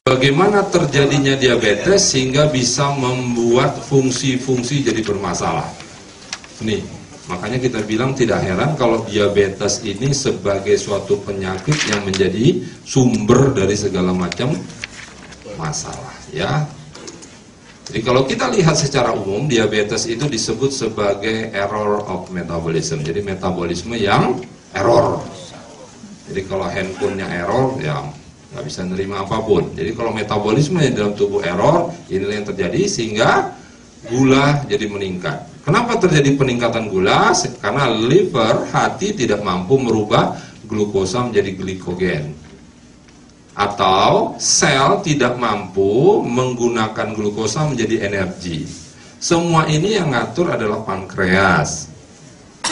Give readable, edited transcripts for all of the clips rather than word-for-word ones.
Bagaimana terjadinya diabetes sehingga bisa membuat fungsi-fungsi jadi bermasalah. Nih, makanya kita bilang tidak heran kalau diabetes ini sebagai suatu penyakit yang menjadi sumber dari segala macam masalah, ya. Jadi kalau kita lihat secara umum, diabetes itu disebut sebagai error of metabolism. Jadi metabolisme yang error. Jadi kalau handphonenya error, ya nggak bisa nerima apapun. Jadi kalau metabolisme yang dalam tubuh error, inilah yang terjadi sehingga gula jadi meningkat. Kenapa terjadi peningkatan gula? Karena liver, hati tidak mampu merubah glukosa menjadi glikogen. Atau sel tidak mampu menggunakan glukosa menjadi energi. Semua ini yang ngatur adalah pankreas,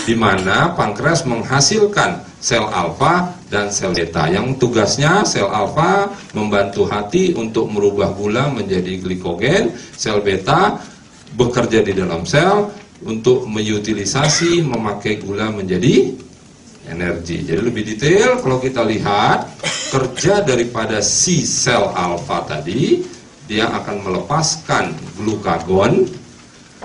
di mana pankreas menghasilkan sel alfa dan sel beta. Yang tugasnya sel alfa membantu hati untuk merubah gula menjadi glikogen, sel beta bekerja di dalam sel untuk mengutilisasi, memakai gula menjadi energi. Jadi lebih detail kalau kita lihat kerja daripada si sel alfa tadi, dia akan melepaskan glukagon,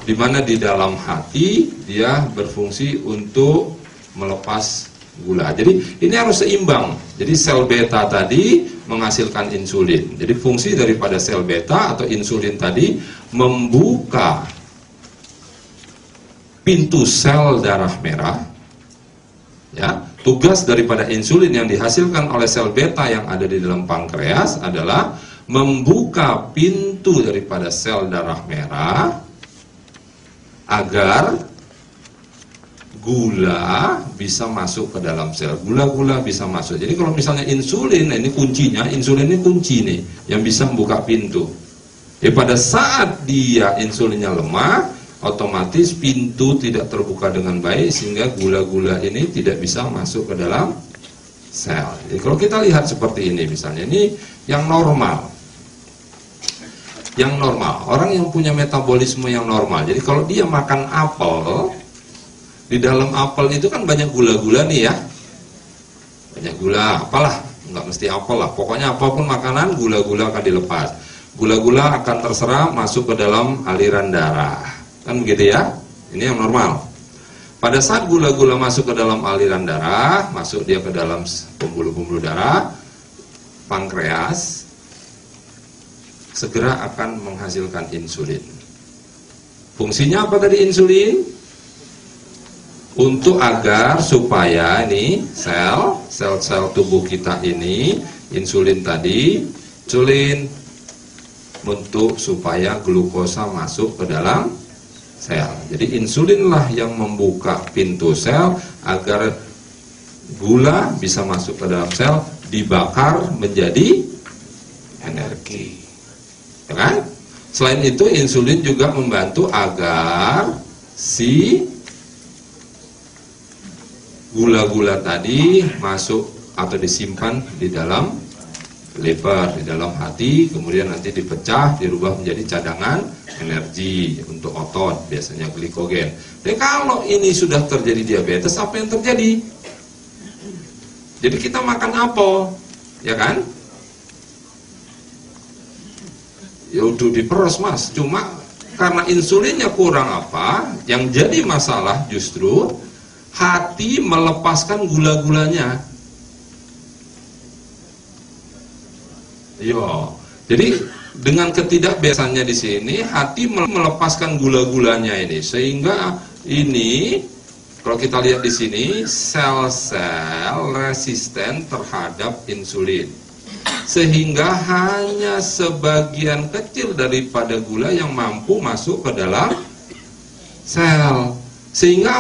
di mana di dalam hati dia berfungsi untuk melepas gula. Jadi ini harus seimbang. Jadi sel beta tadi menghasilkan insulin. Jadi fungsi daripada sel beta atau insulin tadi membuka pintu sel darah merah. Ya, tugas daripada insulin yang dihasilkan oleh sel beta yang ada di dalam pankreas adalah membuka pintu daripada sel darah merah agar gula bisa masuk ke dalam sel. Gula-gula bisa masuk. Jadi kalau misalnya insulin, ini kuncinya, insulin ini kunci nih yang bisa membuka pintu. Ya, pada saat dia insulinnya lemah, otomatis pintu tidak terbuka dengan baik sehingga gula-gula ini tidak bisa masuk ke dalam sel. Jadi kalau kita lihat seperti ini misalnya, ini yang normal. Yang normal, orang yang punya metabolisme yang normal. Jadi kalau dia makan apel, di dalam apel itu kan banyak gula-gula nih ya. Banyak gula, apalah, nggak mesti apel lah. Pokoknya apapun makanan, gula-gula akan dilepas. Gula-gula akan terserap masuk ke dalam aliran darah. Kan begitu ya? Ini yang normal. Pada saat gula-gula masuk ke dalam aliran darah, masuk dia ke dalam pembuluh-pembuluh darah, pankreas segera akan menghasilkan insulin. Fungsinya apa tadi insulin? Untuk agar supaya ini sel-sel tubuh kita ini, insulin tadi, insulin untuk supaya glukosa masuk ke dalam sel. Jadi insulinlah yang membuka pintu sel agar gula bisa masuk ke dalam sel, dibakar menjadi energi. Ya kan? Selain itu insulin juga membantu agar si gula-gula tadi masuk atau disimpan di dalam liver, di dalam hati, kemudian nanti dipecah, dirubah menjadi cadangan energi untuk otot, biasanya glikogen. Dan kalau ini sudah terjadi diabetes, apa yang terjadi? Jadi kita makan apel, ya kan? Ya udah diperes mas, cuma karena insulinnya kurang apa, yang jadi masalah justru hati melepaskan gula-gulanya. Yo, jadi dengan ketidakbiasaannya di sini, hati melepaskan gula-gulanya ini, sehingga ini kalau kita lihat di sini sel-sel resisten terhadap insulin, sehingga hanya sebagian kecil daripada gula yang mampu masuk ke dalam sel, sehingga